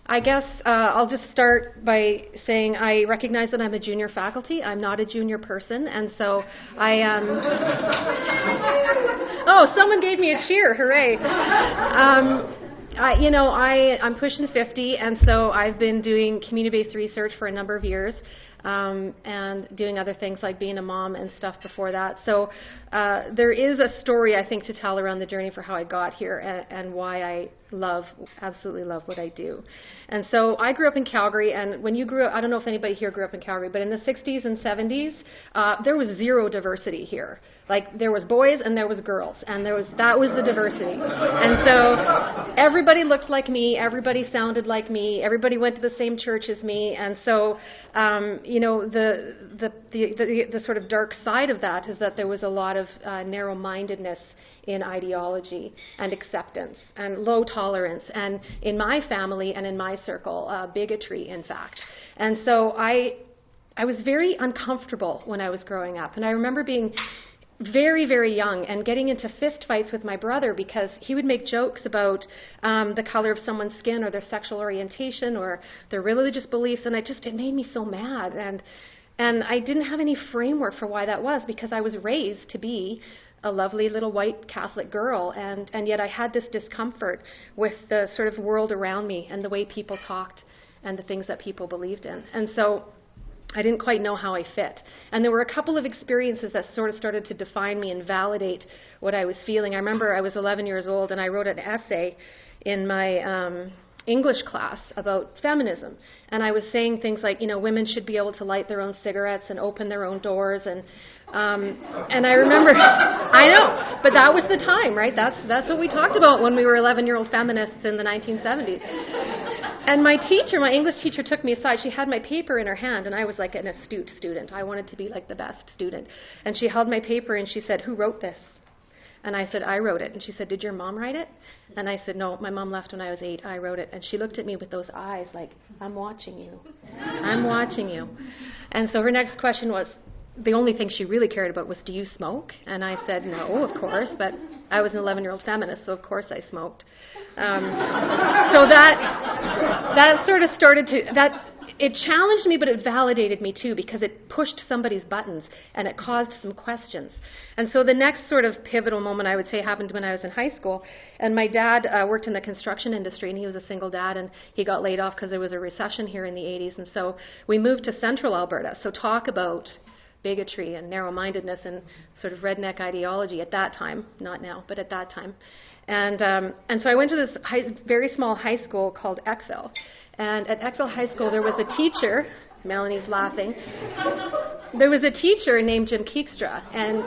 I guess I'll just start by saying I recognize that I'm a junior faculty. I'm not a junior person, and so I am... Oh, someone gave me a cheer. Hooray. I'm pushing 50, and so I've been doing community-based research for a number of years. And doing other things like being a mom and stuff before that. So there is a story, I think, to tell around the journey for how I got here and why I absolutely love what I do. And so I grew up in Calgary, and when you grew up, I don't know if anybody here grew up in Calgary, but in the 60s and 70s, there was zero diversity here. Like, there was boys and there was girls, and that was the diversity. And so everybody looked like me, everybody sounded like me, everybody went to the same church as me, and so the sort of dark side of that is that there was a lot of narrow-mindedness in ideology and acceptance and low tolerance, and in my family and in my circle, bigotry, in fact. And so I was very uncomfortable when I was growing up, and I remember being very, very young and getting into fist fights with my brother because he would make jokes about the color of someone's skin or their sexual orientation or their religious beliefs, and it made me so mad. And I didn't have any framework for why that was, because I was raised to be a lovely little white Catholic girl, and yet I had this discomfort with the sort of world around me and the way people talked and the things that people believed in. And so I didn't quite know how I fit. And there were a couple of experiences that sort of started to define me and validate what I was feeling. I remember I was 11 years old, and I wrote an essay in my English class about feminism. And I was saying things like, women should be able to light their own cigarettes and open their own doors. And I remember, I know, but that was the time, right? That's what we talked about when we were 11-year-old feminists in the 1970s. And my English teacher took me aside. She had my paper in her hand, and I was like an astute student. I wanted to be like the best student. And she held my paper, and she said, "Who wrote this?" And I said, "I wrote it." And she said, "Did your mom write it?" And I said, "No, my mom left when I was 8. I wrote it." And she looked at me with those eyes like, "I'm watching you. I'm watching you." And so her next question was, the only thing she really cared about was, "Do you smoke?" And I said, "No, of course," but I was an 11-year-old feminist, so of course I smoked. So that sort of started to, it challenged me, but it validated me too, because it pushed somebody's buttons and it caused some questions. And so the next sort of pivotal moment, I would say, happened when I was in high school. And my dad worked in the construction industry, and he was a single dad, and he got laid off because there was a recession here in the 80s. And so we moved to central Alberta. So talk about bigotry and narrow-mindedness and sort of redneck ideology at that time, not now, but at that time. And so I went to this very small high school called Excel. And at Excel High School, there was a teacher. Melanie's laughing. There was a teacher named Jim Keekstra, and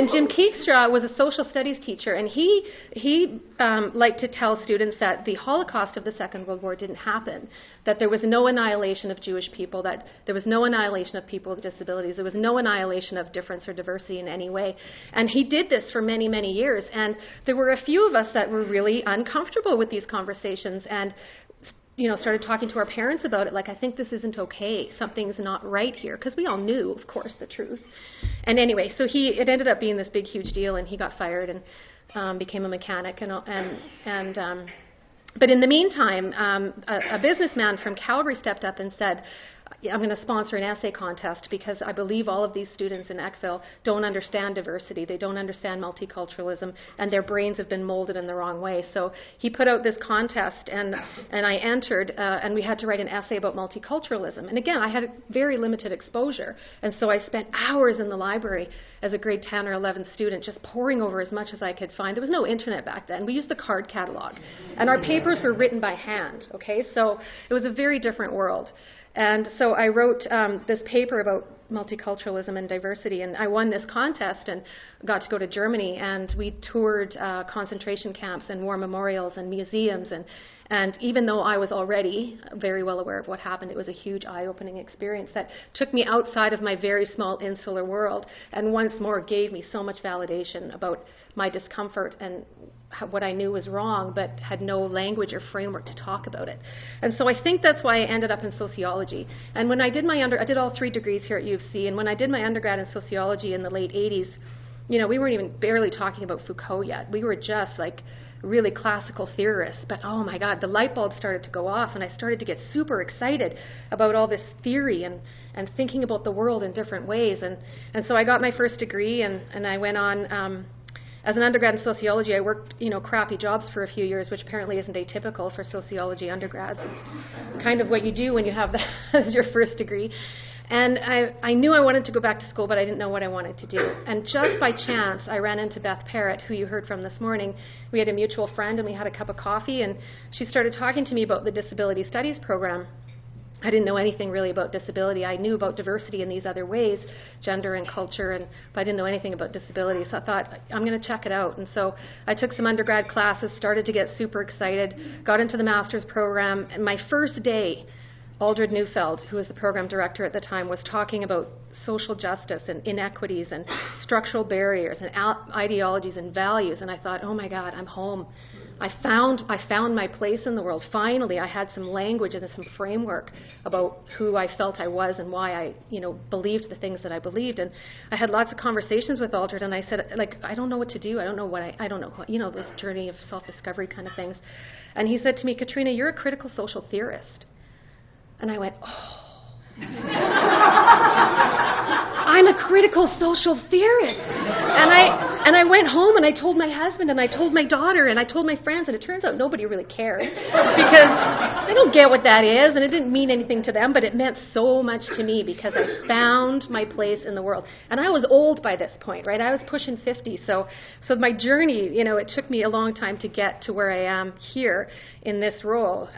Jim Keekstra was a social studies teacher, and he liked to tell students that the Holocaust of the Second World War didn't happen, that there was no annihilation of Jewish people, that there was no annihilation of people with disabilities, there was no annihilation of difference or diversity in any way. And he did this for many, many years, and there were a few of us that were really uncomfortable with these conversations and started talking to our parents about it, like, I think this isn't okay. Something's not right here. Because we all knew, of course, the truth. And anyway, so it ended up being this big, huge deal, and he got fired and became a mechanic. But in the meantime, a businessman from Calgary stepped up and said, I'm going to sponsor an essay contest because I believe all of these students in Excel don't understand diversity. They don't understand multiculturalism, and their brains have been molded in the wrong way. So he put out this contest, and I entered, and we had to write an essay about multiculturalism. And again, I had very limited exposure, and so I spent hours in the library as a grade 10 or 11 student just poring over as much as I could find. There was no internet back then. We used the card catalog, and our papers were written by hand, okay? So it was a very different world. And so I wrote this paper about multiculturalism and diversity, and I won this contest and got to go to Germany, and we toured concentration camps and war memorials and museums, and even though I was already very well aware of what happened, it was a huge eye-opening experience that took me outside of my very small insular world and once more gave me so much validation about my discomfort and what I knew was wrong, but had no language or framework to talk about it. And so I think that's why I ended up in sociology. And when I did I did all 3 degrees here at U of C, and when I did my undergrad in sociology in the late 80s, we weren't even barely talking about Foucault yet. We were just like really classical theorists. But oh my God, the light bulb started to go off, and I started to get super excited about all this theory and thinking about the world in different ways. And so I got my first degree, and I went on. As an undergrad in sociology, I worked, crappy jobs for a few years, which apparently isn't atypical for sociology undergrads. It's kind of what you do when you have that as your first degree. And I knew I wanted to go back to school, but I didn't know what I wanted to do. And just by chance, I ran into Beth Parrott, who you heard from this morning. We had a mutual friend, and we had a cup of coffee, and she started talking to me about the Disability Studies program. I didn't know anything really about disability. I knew about diversity in these other ways, gender and culture, but I didn't know anything about disability. So I thought, I'm going to check it out. And so I took some undergrad classes, started to get super excited, got into the master's program. And my first day, Aldred Neufeld, who was the program director at the time, was talking about social justice and inequities and structural barriers and ideologies and values. And I thought, oh my God, I'm home. I found my place in the world. Finally, I had some language and some framework about who I felt I was and why I, believed the things that I believed. And I had lots of conversations with Aldred, and I said, I don't know what to do. I don't know what this journey of self-discovery kind of things. And he said to me, Katrina, you're a critical social theorist. And I went, oh. I'm a critical social theorist. And I went home and I told my husband and I told my daughter and I told my friends, and it turns out nobody really cared because they don't get what that is, and it didn't mean anything to them, but it meant so much to me because I found my place in the world. And I was old by this point, right? I was pushing 50, so my journey, it took me a long time to get to where I am here in this role.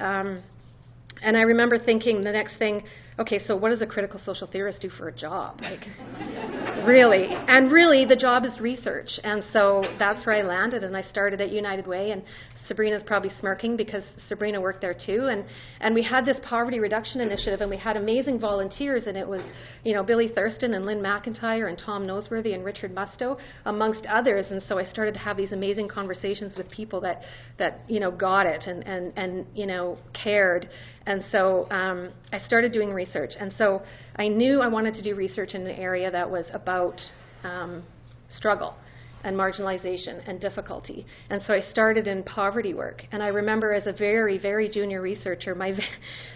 And I remember thinking the next thing, okay, so what does a critical social theorist do for a job? Like, really? And really, the job is research. And so that's where I landed, and I started at United Way, and Sabrina's probably smirking because Sabrina worked there too. And we had this poverty reduction initiative, and we had amazing volunteers, and it was, Billy Thurston and Lynn McIntyre and Tom Noseworthy and Richard Musto, amongst others. And so I started to have these amazing conversations with people that got it and cared. And so I started doing research. And so I knew I wanted to do research in an area that was about struggle and marginalization and difficulty. And so I started in poverty work. And I remember as a very, very junior researcher,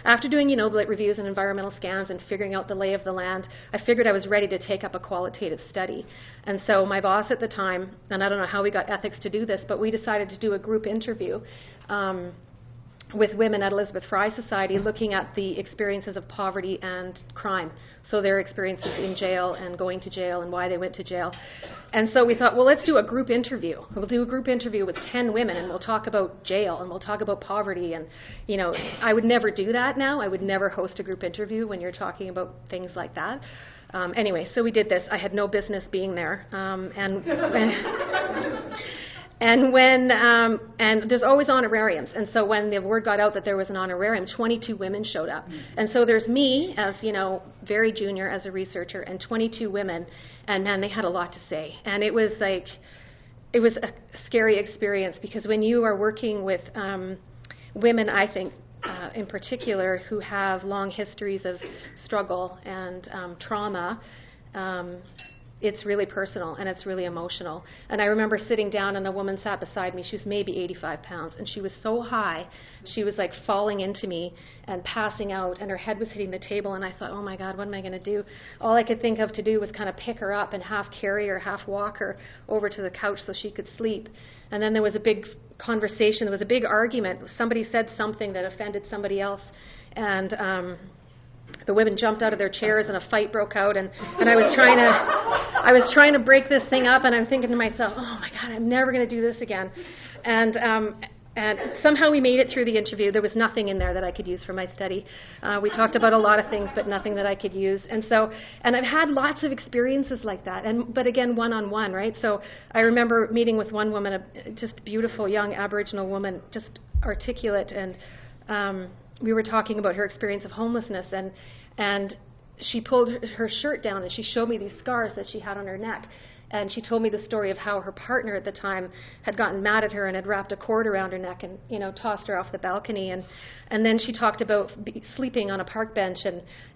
after doing, the reviews and environmental scans and figuring out the lay of the land, I figured I was ready to take up a qualitative study. And so my boss at the time, and I don't know how we got ethics to do this, but we decided to do a group interview with women at Elizabeth Fry Society looking at the experiences of poverty and crime. So their experiences in jail and going to jail and why they went to jail. And so we thought, well, let's do a group interview. We'll do a group interview with 10 women, and we'll talk about jail, and we'll talk about poverty. And, I would never do that now. I would never host a group interview when you're talking about things like that. Anyway, so we did this. I had no business being there. And there's always honorariums. And so when the word got out that there was an honorarium, 22 women showed up. And so there's me as, very junior as a researcher, and 22 women. And man, they had a lot to say. And it was a scary experience because when you are working with women, I think, in particular, who have long histories of struggle and trauma, it's really personal and it's really emotional. And I remember sitting down and a woman sat beside me. She was maybe 85 pounds, and she was so high. She was like falling into me and passing out, and her head was hitting the table, and I thought, oh my God, what am I going to do? All I could think of to do was kind of pick her up and half carry her, half walk her over to the couch so she could sleep. And then there was a big conversation. There was a big argument. Somebody said something that offended somebody else, and the women jumped out of their chairs and a fight broke out, and I was trying to break this thing up, and I'm thinking to myself, oh my God, I'm never going to do this again. And somehow we made it through the interview. There was nothing in there that I could use for my study. We talked about a lot of things, but nothing that I could use. And I've had lots of experiences like that, but again, one-on-one, right? So I remember meeting with one woman, a just beautiful young Aboriginal woman, just articulate, and we were talking about her experience of homelessness, and she pulled her shirt down and she showed me these scars that she had on her neck. And she told me the story of how her partner at the time had gotten mad at her and had wrapped a cord around her neck and, tossed her off the balcony. And then she talked about sleeping on a park bench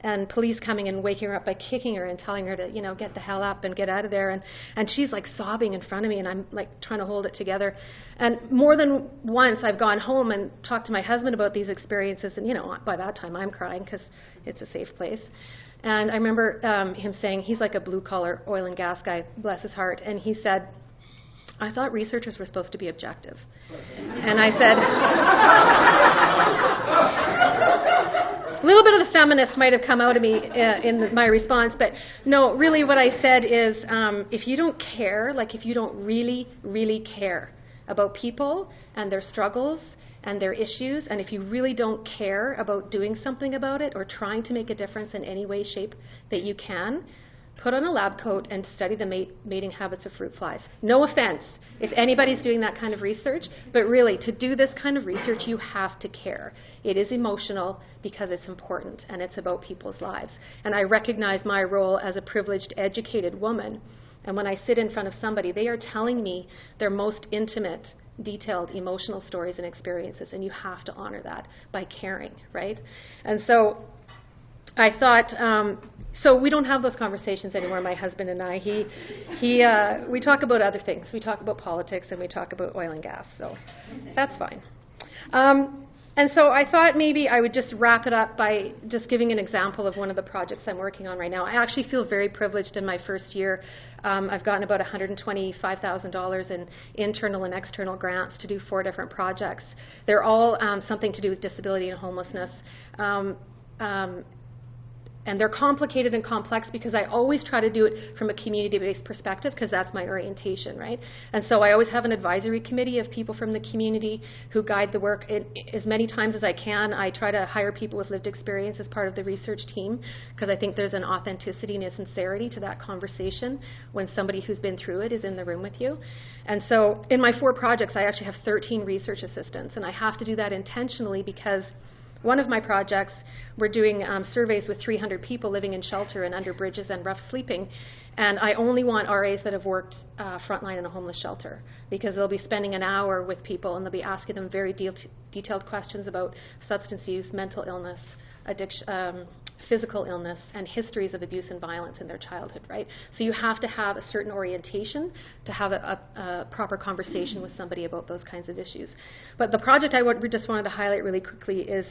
and police coming and waking her up by kicking her and telling her to, get the hell up and get out of there. And she's like sobbing in front of me, and I'm like trying to hold it together. And more than once I've gone home and talked to my husband about these experiences, and, by that time I'm crying because it's a safe place. And I remember him saying, he's like a blue-collar oil and gas guy, bless his heart, and he said, I thought researchers were supposed to be objective. And I said, a little bit of the feminist might have come out of me in my response, but no, really what I said is, if you don't care, like if you don't really, really care about people and their struggles and their issues, and if you really don't care about doing something about it or trying to make a difference in any way, shape that you can, put on a lab coat and study the mating habits of fruit flies. No offense if anybody's doing that kind of research, but really, to do this kind of research, you have to care. It is emotional because it's important and it's about people's lives. And I recognize my role as a privileged, educated woman. And when I sit in front of somebody, they are telling me their most intimate, detailed emotional stories and experiences, and you have to honor that by caring, right? And so I thought, so we don't have those conversations anymore, my husband and I. We talk about other things. We talk about politics and we talk about oil and gas, so that's fine. And so I thought maybe I would just wrap it up by just giving an example of one of the projects I'm working on right now. I actually feel very privileged in my first year. I've gotten about $125,000 in internal and external grants to do 4 different projects. They're all something to do with disability and homelessness. And they're complicated and complex because I always try to do it from a community-based perspective because that's my orientation, right? And so I always have an advisory committee of people from the community who guide the work. As many times as I can, I try to hire people with lived experience as part of the research team because I think there's an authenticity and a sincerity to that conversation when somebody who's been through it is in the room with you. And so in my 4 projects, I actually have 13 research assistants, and I have to do that intentionally because one of my projects, we're doing surveys with 300 people living in shelter and under bridges and rough sleeping, and I only want RAs that have worked frontline in a homeless shelter because they'll be spending an hour with people and they'll be asking them very detailed questions about substance use, mental illness, addiction, physical illness, and histories of abuse and violence in their childhood, right? So you have to have a certain orientation to have a proper conversation with somebody about those kinds of issues. But the project we just wanted to highlight really quickly is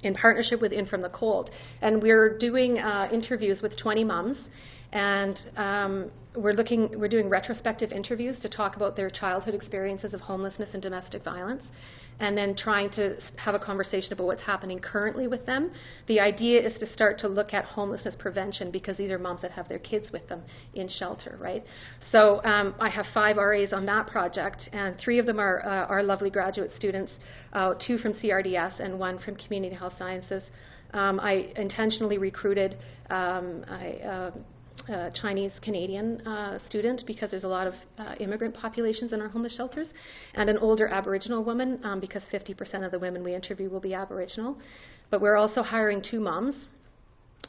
in partnership with In From the Cold. And we're doing interviews with 20 moms, and we're doing retrospective interviews to talk about their childhood experiences of homelessness and domestic violence, and then trying to have a conversation about what's happening currently with them. The idea is to start to look at homelessness prevention because these are moms that have their kids with them in shelter, right? So I have 5 RAs on that project, and 3 of them are our lovely graduate students, 2 from CRDS and 1 from Community Health Sciences. I intentionally recruited Chinese-Canadian student because there's a lot of immigrant populations in our homeless shelters, and an older Aboriginal woman because 50% of the women we interview will be Aboriginal. But we're also hiring 2 moms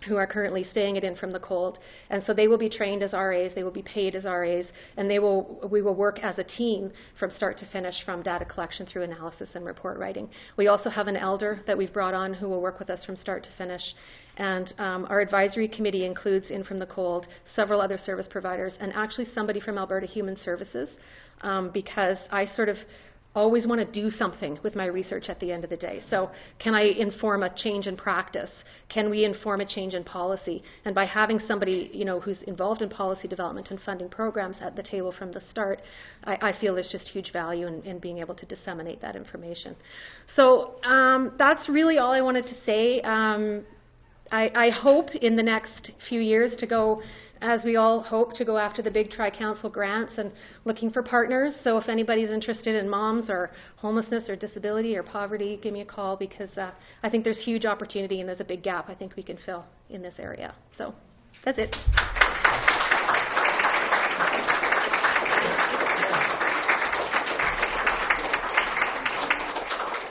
who are currently staying it in from the cold, and so they will be trained as RAs, they will be paid as RAs, and we will work as a team from start to finish, from data collection through analysis and report writing. We also have an elder that we've brought on who will work with us from start to finish, and our advisory committee includes In From the Cold, several other service providers, and actually somebody from Alberta Human Services, because I sort of always want to do something with my research at the end of the day. So can I inform a change in practice? Can we inform a change in policy? And by having somebody, who's involved in policy development and funding programs at the table from the start, I feel there's just huge value in being able to disseminate that information. So that's really all I wanted to say. I hope in the next few years to go, as we all hope, to go after the big Tri-Council grants and looking for partners. So if anybody's interested in moms or homelessness or disability or poverty, give me a call, because I think there's huge opportunity and there's a big gap I think we can fill in this area. So that's it.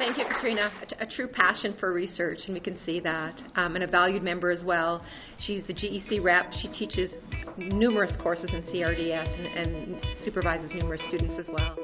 Thank you, Katrina. A true passion for research, and we can see that. And a valued member as well. She's the GEC rep. She teaches numerous courses in CRDS and supervises numerous students as well.